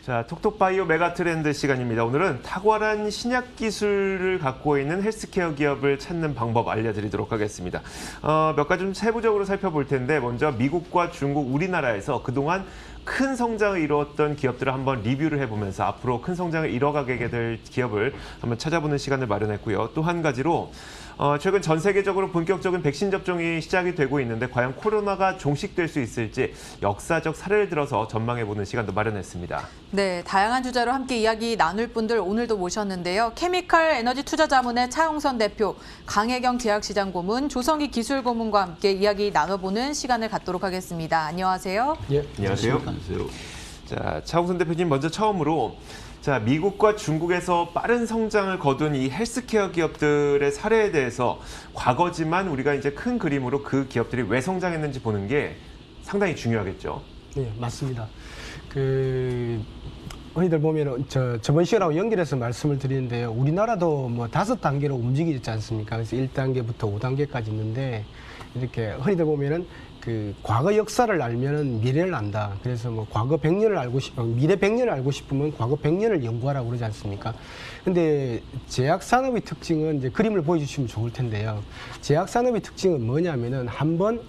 자, 톡톡바이오 메가트렌드 시간입니다. 오늘은 탁월한 신약 기술을 갖고 있는 헬스케어 기업을 찾는 방법 알려드리도록 하겠습니다. 몇 가지 좀 세부적으로 살펴볼 텐데 먼저 미국과 중국, 우리나라에서 그동안 큰 성장을 이루었던 기업들을 한번 리뷰를 해보면서 앞으로 큰 성장을 이뤄가게 될 기업을 한번 찾아보는 시간을 마련했고요. 또 한 가지로 최근 전 세계적으로 본격적인 백신 접종이 시작이 되고 있는데 과연 코로나가 종식될 수 있을지 역사적 사례를 들어서 전망해보는 시간도 마련했습니다. 네, 다양한 주제로 함께 이야기 나눌 분들 오늘도 모셨는데요. 케미칼 에너지 투자자문의 차용선 대표, 강혜경 제약시장 고문, 조성희 기술 고문과 함께 이야기 나눠보는 시간을 갖도록 하겠습니다. 안녕하세요. 예, 안녕하세요. 자, 차용선 대표님 먼저 처음으로 자, 미국과 중국에서 빠른 성장을 거둔 이 헬스케어 기업들의 사례에 대해서 과거지만 우리가 이제 큰 그림으로 그 기업들이 왜 성장했는지 보는 게 상당히 중요하겠죠. 네, 맞습니다. 흔히들 보면 저번 시간하고 연결해서 말씀을 드리는데요. 우리나라도 뭐 5단계로 움직이지 않습니까? 그래서 1단계부터 5단계까지 있는데 이렇게 흔히들 보면은 과거 역사를 알면은 미래를 안다. 그래서 뭐 과거 100년을 알고 미래 100년을 알고 싶으면 과거 100년을 연구하라고 그러지 않습니까? 근데 제약 산업의 특징은 이제 그림을 보여주시면 좋을 텐데요. 제약 산업의 특징은 뭐냐면은 한번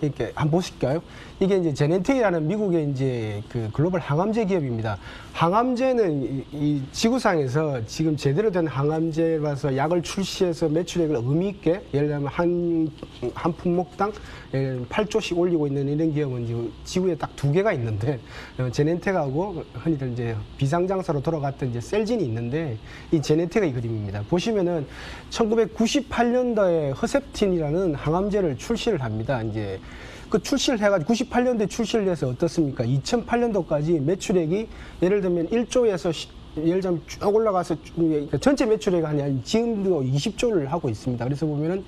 보실까요? 이게 이제 제넨틱이라는 미국의 이제 글로벌 항암제 기업입니다. 항암제는 이 지구상에서 지금 제대로 된 항암제라서 약을 출시해서 매출액을 의미 있게 예를 들면 한 품목당 8조씩 올리고 있는 이런 기업은 지구에 딱 2개가 있는데 제넨텍하고 흔히들 이제 비상장사로 돌아갔던 이제 셀진이 있는데 이 제넨텍의 그림입니다. 보시면은 1998년도에 허셉틴이라는 항암제를 출시를 합니다. 이제 출시를 해가지고 98년도에 출시를 해서 어떻습니까? 2008년도까지 매출액이 예를 들면 1조에서 예를 들면 쭉 올라가서 전체 매출액이 한 지금도 20조를 하고 있습니다. 그래서 보면은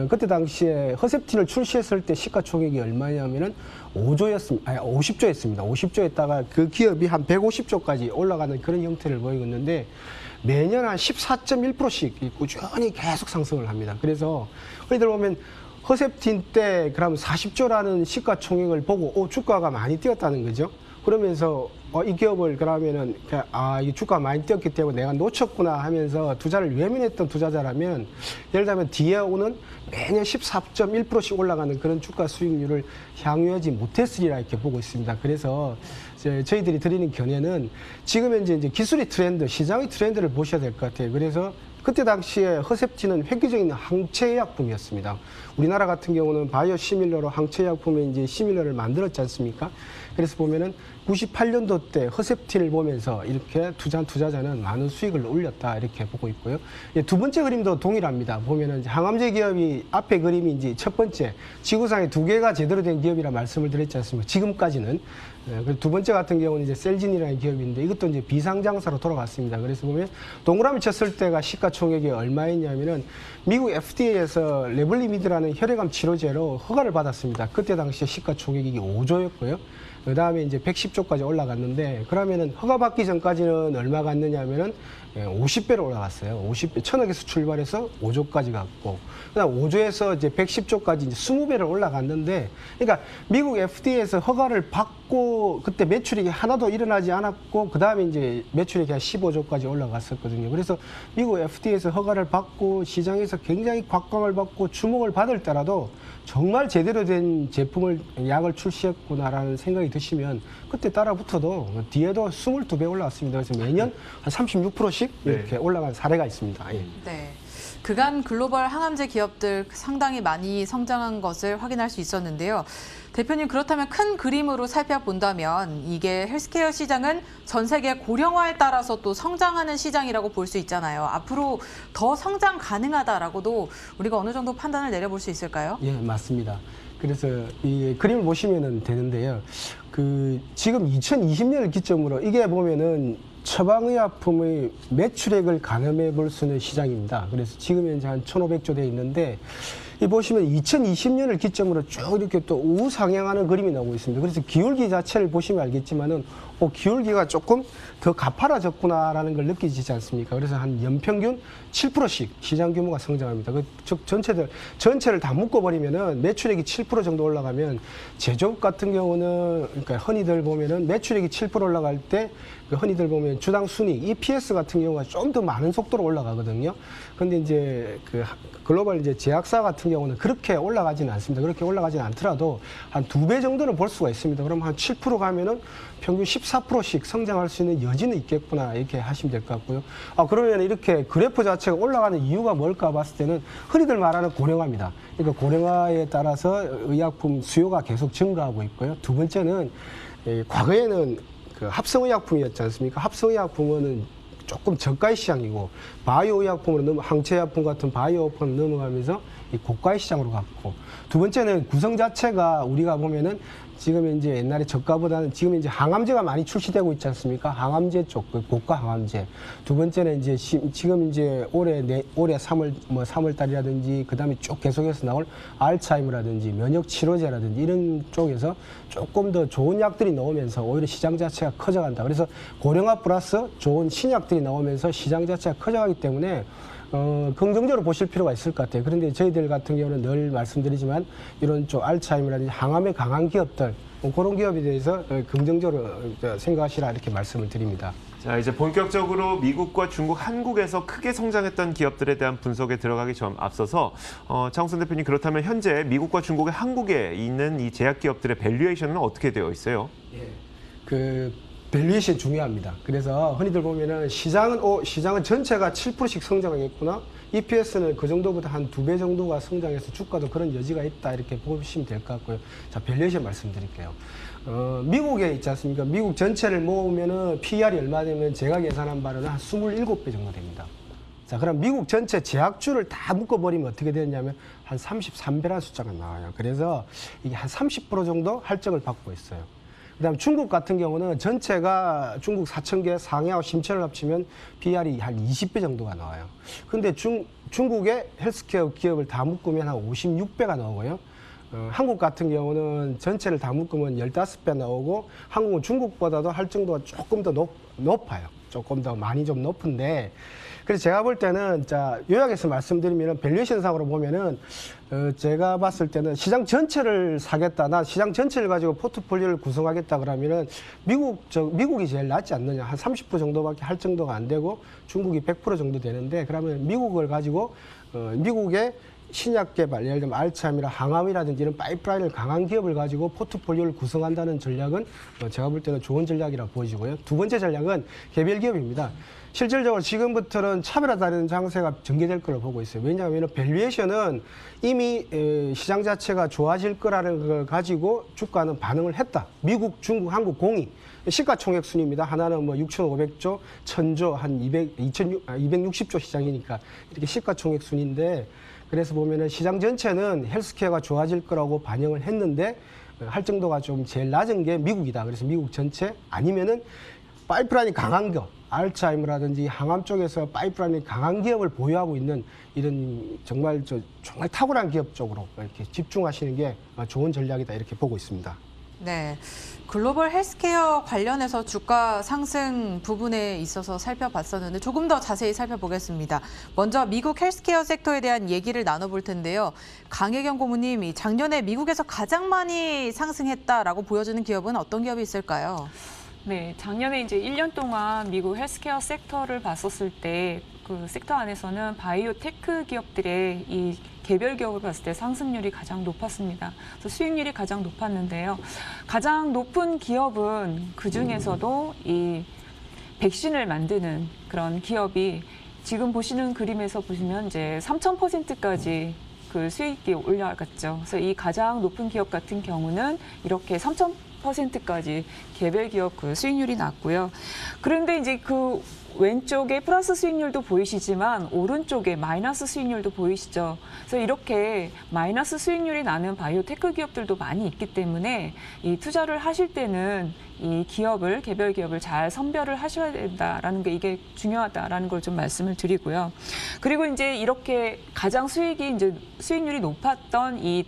그때 당시에 허셉틴을 출시했을 때 시가총액이 얼마냐면은 50조였습니다. 50조였다가 그 기업이 한 150조까지 올라가는 그런 형태를 보이고 있는데 매년 한 14.1%씩 꾸준히 계속 상승을 합니다. 그래서 흔히들 보면 허셉틴 때 그럼 40조라는 시가총액을 보고 주가가 많이 뛰었다는 거죠. 그러면서 이 기업을 그러면은 이 주가가 많이 뛰었기 때문에 내가 놓쳤구나 하면서 투자를 외면했던 투자자라면 예를 들면 뒤에 오는 매년 14.1%씩 올라가는 그런 주가 수익률을 향유하지 못했으리라 이렇게 보고 있습니다. 그래서 저희들이 드리는 견해는 지금 현재 이제 기술의 트렌드, 시장의 트렌드를 보셔야 될 것 같아요. 그래서 그때 당시에 허셉틴은 획기적인 항체의약품이었습니다. 우리나라 같은 경우는 바이오 시밀러로 항체의약품의 이제 시밀러를 만들었지 않습니까? 그래서 보면은 98년도 때 허셉틴을 보면서 이렇게 투자한 투자자는 많은 수익을 올렸다 이렇게 보고 있고요. 두 번째 그림도 동일합니다. 보면은 항암제 기업이 앞에 그림이 이제 첫 번째 지구상에 2개가 제대로 된 기업이라 말씀을 드렸지 않습니까? 지금까지는. 두 번째 같은 경우는 이제 셀진이라는 기업인데 이것도 이제 비상장사로 돌아갔습니다. 그래서 보면 동그라미 쳤을 때가 시가총액이 얼마였냐면은 미국 FDA에서 레블리미드라는 혈액암 치료제로 허가를 받았습니다. 그때 당시에 시가총액이 5조였고요. 그 다음에 이제 110조까지 올라갔는데 그러면은 허가 받기 전까지는 얼마 갔느냐면은 50배로 올라갔어요. 50배, 1000억에서 출발해서 5조까지 갔고, 그다음 5조에서 이제 110조까지 이제 20배를 올라갔는데, 그러니까 미국 FDA에서 허가를 받고 그때 매출액이 하나도 일어나지 않았고, 그 다음에 이제 매출액이 한 15조까지 올라갔었거든요. 그래서 미국 FDA에서 허가를 받고 시장에서 굉장히 곽광을 받고 주목을 받을 때라도 정말 제대로 된 제품을, 약을 출시했구나라는 생각이 드시면 그때 따라붙어도 뒤에도 22배 올라왔습니다. 그래서 매년 한 36%씩 이렇게 올라간 사례가 있습니다. 예. 네. 그간 글로벌 항암제 기업들 상당히 많이 성장한 것을 확인할 수 있었는데요. 대표님, 그렇다면 큰 그림으로 살펴본다면 이게 헬스케어 시장은 전 세계 고령화에 따라서 또 성장하는 시장이라고 볼 수 있잖아요. 앞으로 더 성장 가능하다라고도 우리가 어느 정도 판단을 내려볼 수 있을까요? 예, 맞습니다. 그래서 이 그림을 보시면 되는데요. 지금 2020년을 기점으로 이게 보면은 처방의약품의 매출액을 가늠해 볼 수 있는 시장입니다. 그래서 지금 현재 한 1,500조 돼 있는데 이 보시면 2020년을 기점으로 쭉 이렇게 또 우상향하는 그림이 나오고 있습니다. 그래서 기울기 자체를 보시면 알겠지만은 기울기가 조금 더 가파라졌구나라는 걸 느끼지 않습니까? 그래서 한 연평균 7%씩 시장 규모가 성장합니다. 즉 전체를 다 묶어버리면은 매출액이 7% 정도 올라가면 제조업 같은 경우는 그러니까 흔히들 보면은 매출액이 7% 올라갈 때 흔히들 보면 주당 순이익 EPS 같은 경우가 좀 더 많은 속도로 올라가거든요. 그런데 이제 글로벌 이제 제약사 같은 경우는 그렇게 올라가지는 않습니다. 그렇게 올라가지는 않더라도 한 2배 정도는 볼 수가 있습니다. 그럼 한 7% 가면은 평균 14%씩 성장할 수 있는 여지는 있겠구나 이렇게 하시면 될 것 같고요. 그러면 이렇게 그래프 자체가 올라가는 이유가 뭘까 봤을 때는 흔히들 말하는 고령화입니다. 그러니까 고령화에 따라서 의약품 수요가 계속 증가하고 있고요. 두 번째는 과거에는 합성의약품이었지 않습니까? 합성의약품은 조금 저가의 시장이고 바이오 의약품으로 항체의약품 같은 바이오 의약품으로 넘어가면서 이 고가의 시장으로 갔고, 두 번째는 구성 자체가 우리가 보면은 지금 이제 옛날에 저가보다는 지금 이제 항암제가 많이 출시되고 있지 않습니까? 항암제 쪽, 고가 항암제. 두 번째는 이제 지금 이제 올해 3월 달이라든지 그다음에 쭉 계속해서 나올 알츠하이머라든지 면역 치료제라든지 이런 쪽에서 조금 더 좋은 약들이 나오면서 오히려 시장 자체가 커져간다. 그래서 고령화 플러스 좋은 신약들이 나오면서 시장 자체가 커져가기 때문에 긍정적으로 보실 필요가 있을 것 같아요. 그런데 저희들 같은 경우는 늘 말씀드리지만 이런 쪽 알츠하이머라든지 항암에 강한 기업들, 그런 기업에 대해서 긍정적으로 생각하시라 이렇게 말씀을 드립니다. 자, 이제 본격적으로 미국과 중국, 한국에서 크게 성장했던 기업들에 대한 분석에 들어가기 전 앞서서 차홍선 대표님, 그렇다면 현재 미국과 중국에 한국에 있는 이 제약 기업들의 밸류에이션은 어떻게 되어 있어요? 밸류에이션 중요합니다. 그래서 흔히들 보면은 시장은 전체가 7%씩 성장하겠구나. EPS는 그 정도보다 한 2배 정도가 성장해서 주가도 그런 여지가 있다 이렇게 보시면 될 것 같고요. 자, 밸류에이션 말씀드릴게요. 미국에 있지 않습니까? 미국 전체를 모으면은 PER이 얼마 되면 제가 계산한 바로는 한 27배 정도 됩니다. 자, 그럼 미국 전체 제약주를 다 묶어버리면 어떻게 되느냐면 한 33배라는 숫자가 나와요. 그래서 이게 한 30% 정도 할증을 받고 있어요. 그다음 중국 같은 경우는 전체가 중국 4,000개 상해하고 심천을 합치면 PER이 한 20배 정도가 나와요. 근데 중국의 헬스케어 기업을 다 묶으면 한 56배가 나오고요. 한국 같은 경우는 전체를 다 묶으면 15배 나오고, 한국은 중국보다도 할증도가 조금 더 높아요. 조금 더 많이 좀 높은데, 그래서 제가 볼 때는 요약해서 말씀드리면 밸류에이션 상으로 보면은 제가 봤을 때는 시장 전체를 사겠다, 나 시장 전체를 가지고 포트폴리오를 구성하겠다 그러면은 미국이 제일 낫지 않느냐. 한 30% 정도밖에 할 정도가 안 되고 중국이 100% 정도 되는데, 그러면 미국을 가지고 미국의 신약 개발, 예를 들면 알츠하이머나 항암이라든지 이런 파이프라인을 강한 기업을 가지고 포트폴리오를 구성한다는 전략은 제가 볼 때는 좋은 전략이라 보여지고요. 두 번째 전략은 개별 기업입니다. 실질적으로 지금부터는 차별화되는 장세가 전개될 거로 보고 있어요. 왜냐하면 밸류에이션은 이미 시장 자체가 좋아질 거라는 걸 가지고 주가는 반응을 했다. 미국, 중국, 한국 공이 시가총액 순입니다. 하나는 6,500조, 1,000조, 한 260조 시장이니까 이렇게 시가총액 순인데, 그래서 보면은 시장 전체는 헬스케어가 좋아질 거라고 반영을 했는데 할증도가 좀 제일 낮은 게 미국이다. 그래서 미국 전체 아니면은 파이프라인이 강한 기업, 알츠하이머라든지 항암 쪽에서 파이프라인이 강한 기업을 보유하고 있는 이런 정말 탁월한 기업 쪽으로 이렇게 집중하시는 게 좋은 전략이다 이렇게 보고 있습니다. 네, 글로벌 헬스케어 관련해서 주가 상승 부분에 있어서 살펴봤었는데 조금 더 자세히 살펴보겠습니다. 먼저 미국 헬스케어 섹터에 대한 얘기를 나눠볼 텐데요. 강혜경 고문님, 작년에 미국에서 가장 많이 상승했다라고 보여지는 기업은 어떤 기업이 있을까요? 네, 작년에 이제 1년 동안 미국 헬스케어 섹터를 봤었을 때 그 섹터 안에서는 바이오 테크 기업들의 이 개별 기업을 봤을 때 상승률이 가장 높았습니다. 그래서 수익률이 가장 높았는데요. 가장 높은 기업은 그중에서도 이 백신을 만드는 그런 기업이 지금 보시는 그림에서 보시면 이제 3,000%까지 그 수익이 올라갔죠. 그래서 이 가장 높은 기업 같은 경우는 이렇게 3,000%까지 개별 기업 그 수익률이 났고요. 그런데 이제 그 왼쪽에 플러스 수익률도 보이시지만 오른쪽에 마이너스 수익률도 보이시죠. 그래서 이렇게 마이너스 수익률이 나는 바이오테크 기업들도 많이 있기 때문에 이 투자를 하실 때는 이 기업을, 개별 기업을 잘 선별을 하셔야 된다라는 게 이게 중요하다라는 걸 좀 말씀을 드리고요. 그리고 이제 이렇게 가장 수익률이 높았던 이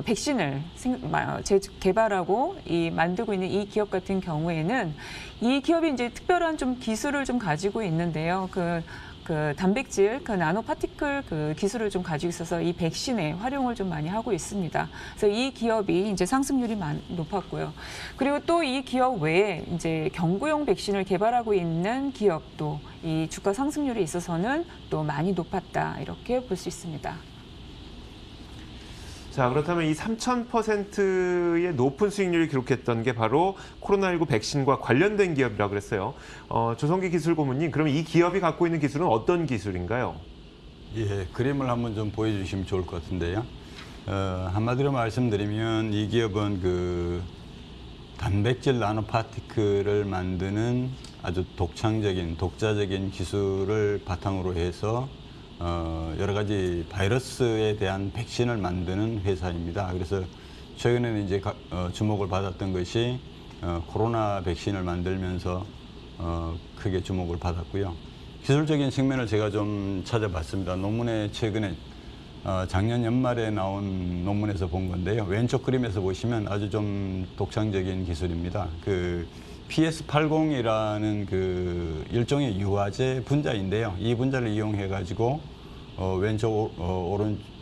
백신을 개발하고 만들고 있는 이 기업 같은 경우에는 이 기업이 이제 특별한 좀 기술을 좀 가지고 있는데요. 그 단백질, 그 나노 파티클 그 기술을 좀 가지고 있어서 이 백신에 활용을 좀 많이 하고 있습니다. 그래서 이 기업이 이제 상승률이 높았고요. 그리고 또 이 기업 외에 이제 경구용 백신을 개발하고 있는 기업도 이 주가 상승률에 있어서는 또 많이 높았다 이렇게 볼 수 있습니다. 자, 그렇다면 이 3,000%의 높은 수익률을 기록했던 게 바로 코로나19 백신과 관련된 기업이라고 그랬어요. 조성기 기술고문님, 그럼 이 기업이 갖고 있는 기술은 어떤 기술인가요? 예, 그림을 한번 좀 보여주시면 좋을 것 같은데요. 한마디로 말씀드리면 이 기업은 그 단백질 나노파티클을 만드는 아주 독자적인 기술을 바탕으로 해서 여러 가지 바이러스에 대한 백신을 만드는 회사입니다. 그래서 최근에는 이제 주목을 받았던 것이 코로나 백신을 만들면서 크게 주목을 받았고요. 기술적인 측면을 제가 좀 찾아봤습니다. 논문에 최근에 작년 연말에 나온 논문에서 본 건데요. 왼쪽 그림에서 보시면 아주 좀 독창적인 기술입니다. 그 PS80이라는 그 일종의 유화제 분자인데요. 이 분자를 이용해 가지고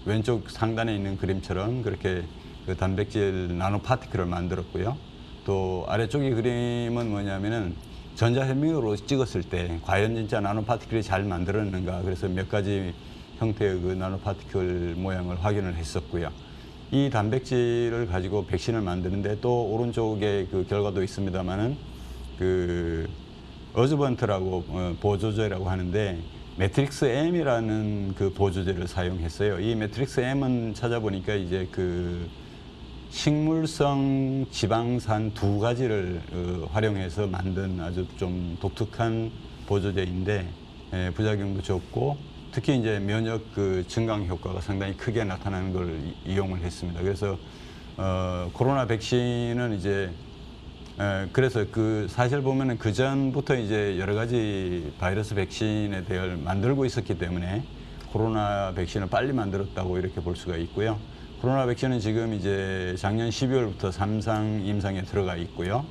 왼쪽 상단에 있는 그림처럼 그렇게 그 단백질 나노 파티클을 만들었고요. 또 아래쪽의 그림은 뭐냐면은 전자현미경으로 찍었을 때 과연 진짜 나노 파티클이 잘 만들어졌는가, 그래서 몇 가지 형태의 그 나노 파티클 모양을 확인을 했었고요. 이 단백질을 가지고 백신을 만드는데 또 오른쪽에 그 결과도 있습니다만은 그 어즈번트라고 보조제라고 하는데 매트릭스 M이라는 그 보조제를 사용했어요. 이 매트릭스 M은 찾아보니까 이제 그 식물성 지방산 두 가지를 활용해서 만든 아주 좀 독특한 보조제인데 부작용도 적고 특히 이제 면역 그 증강 효과가 상당히 크게 나타나는 걸 이용을 했습니다. 그래서 코로나 백신은 이제 그래서 그 사실 보면은 그 전부터 이제 여러 가지 바이러스 백신에 대해 만들고 있었기 때문에 코로나 백신을 빨리 만들었다고 이렇게 볼 수가 있고요. 코로나 백신은 지금 이제 작년 12월부터 3상 임상에 들어가 있고요.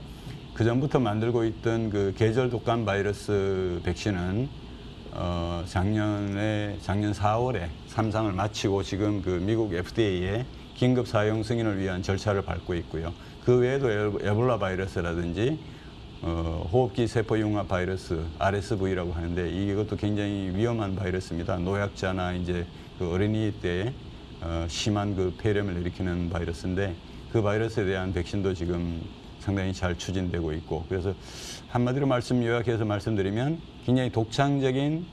그 전부터 만들고 있던 그 계절 독감 바이러스 백신은 작년 4월에 3상을 마치고 지금 그 미국 FDA에 긴급 사용 승인을 위한 절차를 밟고 있고요. 그 외에도 에볼라 바이러스라든지 호흡기 세포융합 바이러스 RSV라고 하는데 이것도 굉장히 위험한 바이러스입니다. 노약자나 이제 그 어린이 때 심한 그 폐렴을 일으키는 바이러스인데 그 바이러스에 대한 백신도 지금 상당히 잘 추진되고 있고, 그래서 한마디로 요약해서 말씀드리면 굉장히 독창적인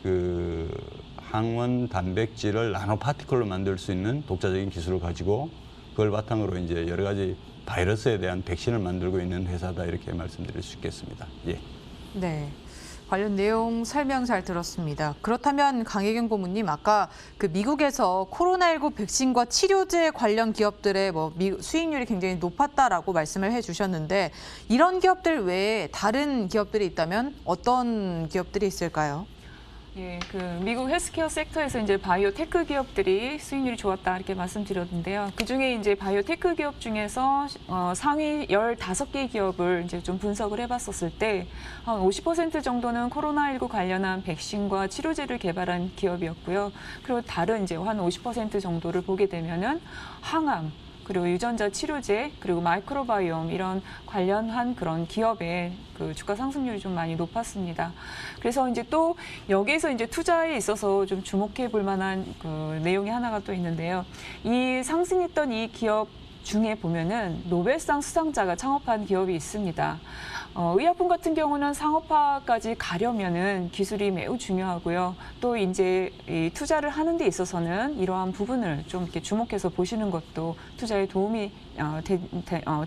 그 항원 단백질을 나노 파티클로 만들 수 있는 독자적인 기술을 가지고 그걸 바탕으로 이제 여러 가지 바이러스에 대한 백신을 만들고 있는 회사다 이렇게 말씀드릴 수 있겠습니다. 예. 네. 관련 내용 설명 잘 들었습니다. 그렇다면 강혜경 고문님, 아까 그 미국에서 코로나19 백신과 치료제 관련 기업들의 수익률이 굉장히 높았다라고 말씀을 해주셨는데 이런 기업들 외에 다른 기업들이 있다면 어떤 기업들이 있을까요? 예, 그 미국 헬스케어 섹터에서 이제 바이오 테크 기업들이 수익률이 좋았다 이렇게 말씀드렸는데요. 그 중에 이제 바이오 테크 기업 중에서 상위 15개 기업을 이제 좀 분석을 해봤었을 때 한 50% 정도는 코로나19 관련한 백신과 치료제를 개발한 기업이었고요. 그리고 다른 이제 한 50% 정도를 보게 되면은 항암, 그리고 유전자 치료제, 그리고 마이크로바이옴 이런 관련한 그런 기업의 그 주가 상승률이 좀 많이 높았습니다. 그래서 이제 또 여기에서 이제 투자에 있어서 좀 주목해 볼 만한 그 내용이 하나가 또 있는데요. 이 상승했던 이 기업 중에 보면은 노벨상 수상자가 창업한 기업이 있습니다. 의약품 같은 경우는 상업화까지 가려면은 기술이 매우 중요하고요. 또 이제 이 투자를 하는 데 있어서는 이러한 부분을 좀 이렇게 주목해서 보시는 것도 투자에 도움이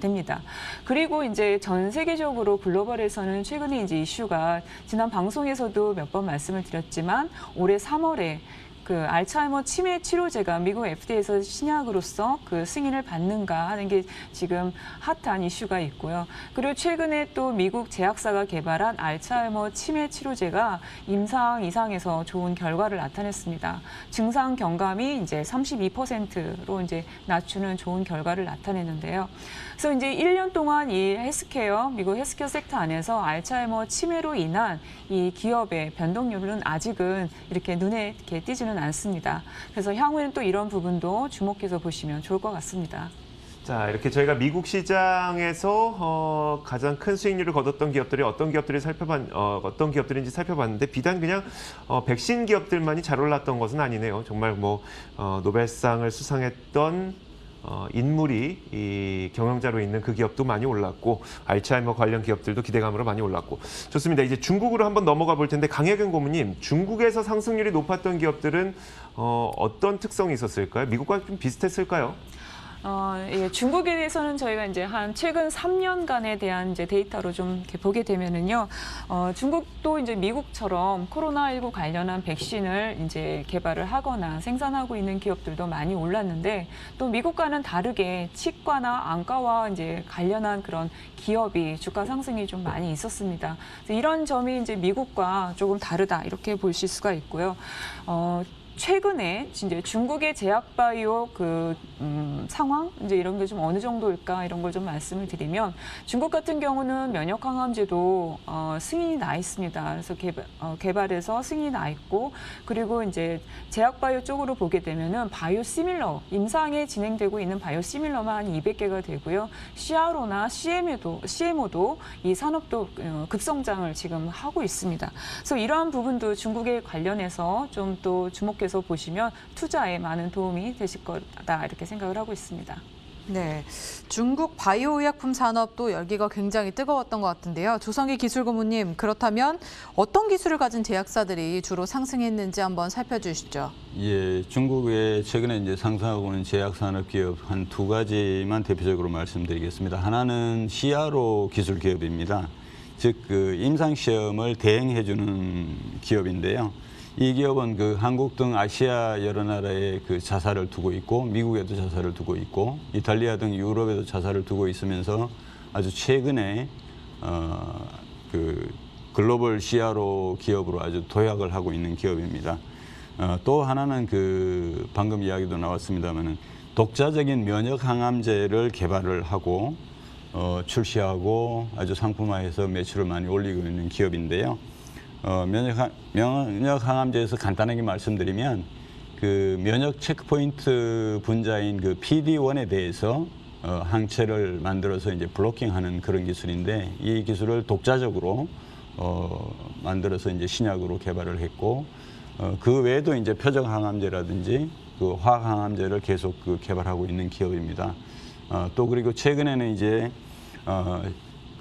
됩니다. 그리고 이제 전 세계적으로 글로벌에서는 최근에 이제 이슈가 지난 방송에서도 몇 번 말씀을 드렸지만 올해 3월에 그 알츠하이머 치매 치료제가 미국 FDA에서 신약으로서 그 승인을 받는가 하는 게 지금 핫한 이슈가 있고요. 그리고 최근에 또 미국 제약사가 개발한 알츠하이머 치매 치료제가 임상 이상에서 좋은 결과를 나타냈습니다. 증상 경감이 이제 32%로 이제 낮추는 좋은 결과를 나타냈는데요. 그래서 이제 1년 동안 이 헬스케어, 미국 헬스케어 섹터 안에서 알츠하이머 치매로 인한 이 기업의 변동률은 아직은 이렇게 눈에 이렇게 띄지는 않습니다. 그래서 향후에는 또 이런 부분도 주목해서 보시면 좋을 것 같습니다. 자, 이렇게 저희가 미국 시장에서 가장 큰 수익률을 거뒀던 기업들이 어떤 기업들인지 살펴봤는데 비단 그냥 백신 기업들만이 잘 올랐던 것은 아니네요. 정말 뭐 노벨상을 수상했던 인물이 이 경영자로 있는 그 기업도 많이 올랐고 알츠하이머 관련 기업들도 기대감으로 많이 올랐고 좋습니다. 이제 중국으로 한번 넘어가 볼 텐데 강혜경 고문님, 중국에서 상승률이 높았던 기업들은 어떤 특성이 있었을까요? 미국과 좀 비슷했을까요? 예, 중국에 대해서는 저희가 이제 한 최근 3년간에 대한 이제 데이터로 좀 이렇게 보게 되면은요, 중국도 이제 미국처럼 코로나19 관련한 백신을 이제 개발을 하거나 생산하고 있는 기업들도 많이 올랐는데 또 미국과는 다르게 치과나 안과와 이제 관련한 그런 기업이 주가 상승이 좀 많이 있었습니다. 그래서 이런 점이 이제 미국과 조금 다르다 이렇게 보실 수가 있고요. 최근에 이제 중국의 제약바이오 상황 이제 이런 게 좀 어느 정도일까 이런 걸 좀 말씀을 드리면 중국 같은 경우는 면역 항암제도 승인이 나 있습니다. 그래서 개발해서 승인이 나 있고 그리고 이제 제약바이오 쪽으로 보게 되면은 바이오시밀러 임상에 진행되고 있는 바이오시밀러만 한 200개가 되고요. CRO나 CMO도 이 산업도 급성장을 지금 하고 있습니다. 그래서 이러한 부분도 중국에 관련해서 좀 또 주목해서 보시면 투자에 많은 도움이 되실 거다 이렇게 생각을 하고 있습니다. 네, 중국 바이오 의약품 산업도 열기가 굉장히 뜨거웠던 것 같은데요. 조성기 기술고문님, 그렇다면 어떤 기술을 가진 제약사들이 주로 상승했는지 한번 살펴주시죠. 예, 중국에 최근에 이제 상승하고 있는 제약산업 기업 한 두 가지만 대표적으로 말씀드리겠습니다. 하나는 CRO 기술 기업입니다. 즉, 그 임상시험을 대행해주는 기업인데요. 이 기업은 그 한국 등 아시아 여러 나라에 그 자사를 두고 있고 미국에도 자사를 두고 있고 이탈리아 등 유럽에도 자사를 두고 있으면서 아주 최근에 그 글로벌 CRO 기업으로 아주 도약을 하고 있는 기업입니다. 또 하나는 그 방금 이야기도 나왔습니다만은 독자적인 면역 항암제를 개발을 하고 출시하고 아주 상품화해서 매출을 많이 올리고 있는 기업인데요. 면역 항암제에서 간단하게 말씀드리면 그 면역 체크포인트 분자인 그 PD-1에 대해서 항체를 만들어서 이제 블로킹하는 그런 기술인데 이 기술을 독자적으로 만들어서 이제 신약으로 개발을 했고 그 외에도 이제 표적 항암제라든지 그 화학 항암제를 계속 그 개발하고 있는 기업입니다. 또 그리고 최근에는 이제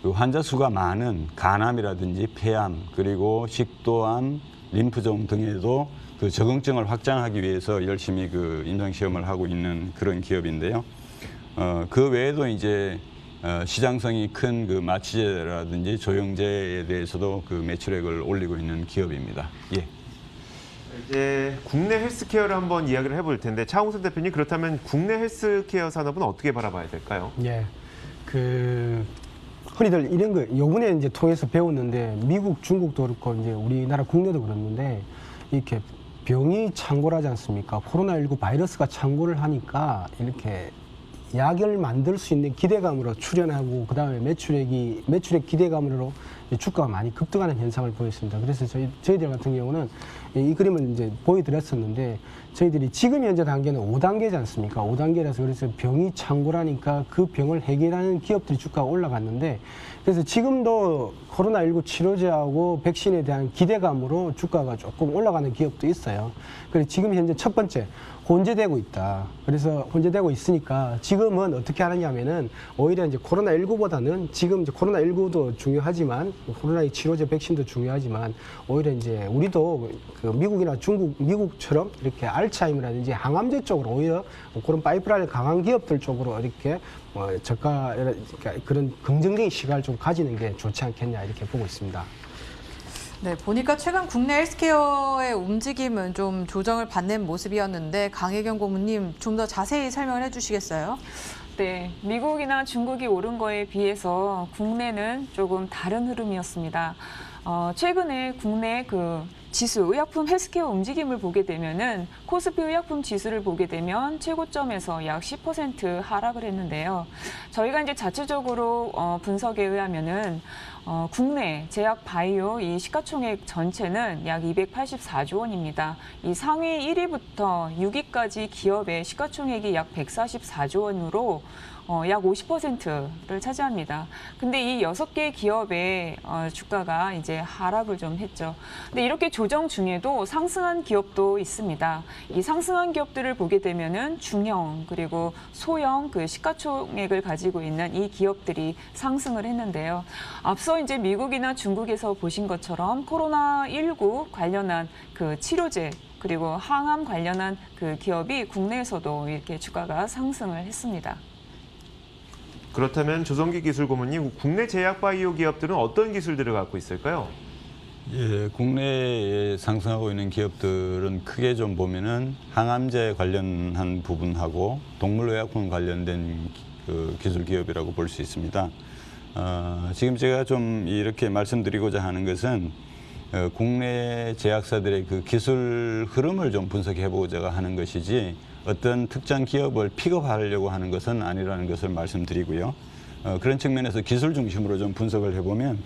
그 환자 수가 많은 간암이라든지 폐암 그리고 식도암, 림프종 등에도 그 적응증을 확장하기 위해서 열심히 그 임상시험을 하고 있는 그런 기업인데요. 그 외에도 이제 시장성이 큰 그 마취제라든지 조영제에 대해서도 그 매출액을 올리고 있는 기업입니다. 예. 이제 국내 헬스케어를 한번 이야기를 해볼 텐데 차홍선 대표님, 그렇다면 국내 헬스케어 산업은 어떻게 바라봐야 될까요? 예, 흔히들 이런 거 요번에 이제 통해서 배웠는데 미국, 중국도 그렇고 이제 우리나라 국내도 그렇는데 이렇게 병이 창궐하지 않습니까? 코로나19 바이러스가 창궐을 하니까 이렇게 약을 만들 수 있는 기대감으로 출연하고 그다음에 매출액 기대감으로 주가가 많이 급등하는 현상을 보였습니다. 그래서 저희들 같은 경우는 이 그림을 이제 보여드렸었는데 저희들이 지금 현재 단계는 5단계지 않습니까? 5단계라서 그래서 병이 창궐하니까 그 병을 해결하는 기업들이 주가가 올라갔는데 그래서 지금도 코로나19 치료제하고 백신에 대한 기대감으로 주가가 조금 올라가는 기업도 있어요. 그래서 지금 현재 첫 번째 혼재되고 있다. 그래서 혼재되고 있으니까 지금은 어떻게 하느냐면은 오히려 이제 코로나19보다는 지금 이제 코로나19도 중요하지만 코로나19 치료제 백신도 중요하지만 오히려 이제 우리도 그 미국이나 중국, 미국처럼 이렇게 알츠하이머라든지 항암제 쪽으로 오히려 그런 파이프라인 강한 기업들 쪽으로 이렇게 저가 그런 긍정적인 시각을 좀 가지는 게 좋지 않겠냐 이렇게 보고 있습니다. 네, 보니까 최근 국내 헬스케어의 움직임은 좀 조정을 받는 모습이었는데 강혜경 고문님 좀 더 자세히 설명을 해주시겠어요? 네, 미국이나 중국이 오른 거에 비해서 국내는 조금 다른 흐름이었습니다. 최근에 국내 그 지수, 의약품 헬스케어 움직임을 보게 되면은 코스피 의약품 지수를 보게 되면 최고점에서 약 10% 하락을 했는데요. 저희가 이제 자체적으로 분석에 의하면은 국내 제약 바이오 이 시가총액 전체는 약 284조 원입니다. 이 상위 1위부터 6위까지 기업의 시가총액이 약 144조 원으로 약 50%를 차지합니다. 근데 이 6개 기업의 주가가 이제 하락을 좀 했죠. 근데 이렇게 조정 중에도 상승한 기업도 있습니다. 이 상승한 기업들을 보게 되면은 중형 그리고 소형 그 시가총액을 가지고 있는 이 기업들이 상승을 했는데요. 앞서 이제 미국이나 중국에서 보신 것처럼 코로나19 관련한 그 치료제 그리고 항암 관련한 그 기업이 국내에서도 이렇게 주가가 상승을 했습니다. 그렇다면 조성기 기술 고문님, 국내 제약 바이오 기업들은 어떤 기술들을 갖고 있을까요? 예, 국내에 상승하고 있는 기업들은 크게 좀 보면은 항암제 관련한 부분하고 동물의약품 관련된 그 기술 기업이라고 볼 수 있습니다. 지금 제가 좀 이렇게 말씀드리고자 하는 것은 국내 제약사들의 그 기술 흐름을 좀 분석해 보고자 하는 것이지 어떤 특정 기업을 픽업하려고 하는 것은 아니라는 것을 말씀드리고요. 그런 측면에서 기술 중심으로 좀 분석을 해보면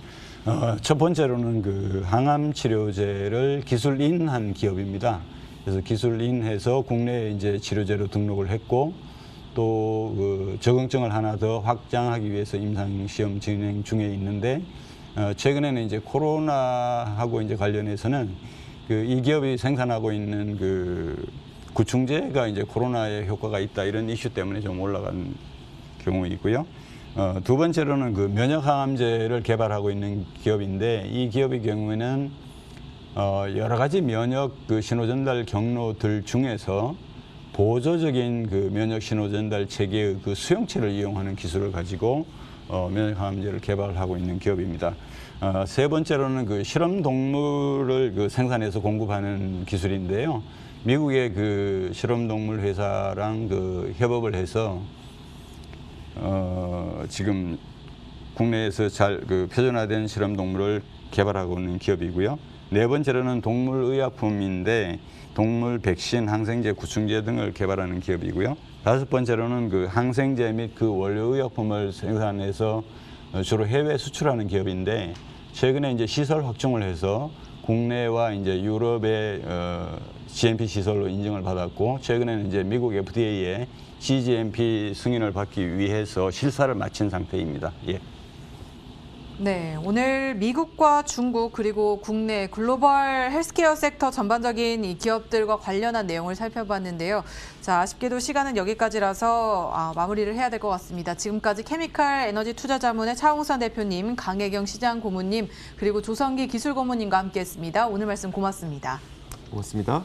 첫 번째로는 그 항암 치료제를 기술인한 기업입니다. 그래서 기술인해서 국내에 이제 치료제로 등록을 했고 또 그 적응증을 하나 더 확장하기 위해서 임상 시험 진행 중에 있는데 최근에는 이제 코로나하고 이제 관련해서는 그 이 기업이 생산하고 있는 그 구충제가 이제 코로나에 효과가 있다 이런 이슈 때문에 좀 올라간 경우이고요. 두 번째로는 그 면역항암제를 개발하고 있는 기업인데 이 기업의 경우에는 여러 가지 면역 그 신호전달 경로들 중에서 보조적인 그 면역 신호전달 체계의 그 수용체를 이용하는 기술을 가지고 면역항암제를 개발하고 있는 기업입니다. 세 번째로는 그 실험 동물을 그 생산해서 공급하는 기술인데요. 미국의 그 실험 동물 회사랑 그 협업을 해서 지금 국내에서 잘 그 표준화된 실험 동물을 개발하고 있는 기업이고요. 네 번째로는 동물 의약품인데 동물 백신, 항생제, 구충제 등을 개발하는 기업이고요. 다섯 번째로는 그 항생제 및 그 원료 의약품을 생산해서 주로 해외 수출하는 기업인데 최근에 이제 시설 확충을 해서 국내와 이제 유럽의 GMP 시설로 인증을 받았고 최근에는 이제 미국 FDA에 CGMP 승인을 받기 위해서 실사를 마친 상태입니다. 예. 네, 오늘 미국과 중국 그리고 국내 글로벌 헬스케어 섹터 전반적인 이 기업들과 관련한 내용을 살펴봤는데요. 자, 아쉽게도 시간은 여기까지라서 마무리를 해야 될 것 같습니다. 지금까지 케미칼 에너지 투자자문의 차홍선 대표님, 강혜경 시장 고문님, 그리고 조성기 기술 고문님과 함께했습니다. 오늘 말씀 고맙습니다. 고맙습니다.